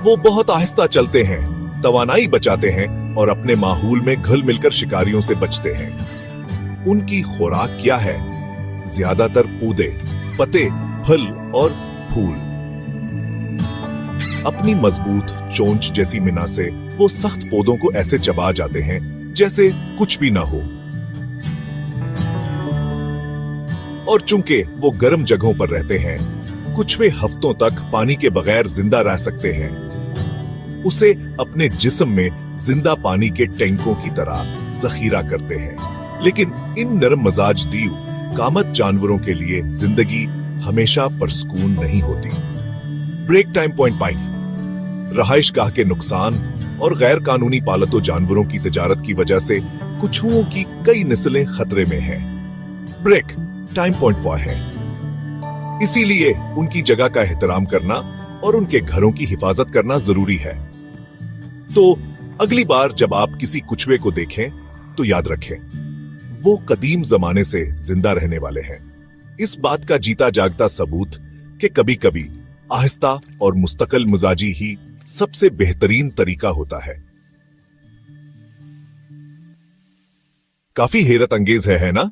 वो बहुत आहिस्ता चलते हैं, तवानाई बचाते हैं और अपने माहौल में घुल मिलकर शिकारियों से बचते हैं। उनकी खुराक क्या है? ज्यादातर पौधे, पत्ते, फल और फूल। अपनी मजबूत चोंच जैसी मिना से वो सख्त पौधों को ऐसे चबा जाते हैं जैसे कुछ भी ना हो। और चूंकि वो गर्म जगहों पर रहते हैं, कुछ वे हफ्तों तक पानी के बगैर जिंदा रह सकते हैं। उसे अपने जिस्म में जिंदा पानी के टैंकों की तरह जखीरा करते हैं। लेकिन इन नरम मजाज दीव कामत जानवरों के लिए जिंदगी हमेशा परसकून नहीं होती। Break time point 5। रहाइशगाह के नुकसान और गैर कानूनी पालतू जानवरों की तिजारत की वजह से कछुओं की कई नस्लें खतरे में हैं। ब्रेक टाइम पॉइंट 4 है। इसीलिए उनकी जगह का एहतराम करना और उनके घरों की हिफाजत करना जरूरी है। तो अगली बार जब आप किसी कछुए को देखें तो याद रखें, वो कदीम जमाने से जिंदा रहने वाले हैं। इस बात का जीता जागता सबूत कि कभी कभी आहिस्ता और मुस्तकिल मिजाजी ही सबसे बेहतरीन तरीका होता है। काफी हैरत अंगेज है ना?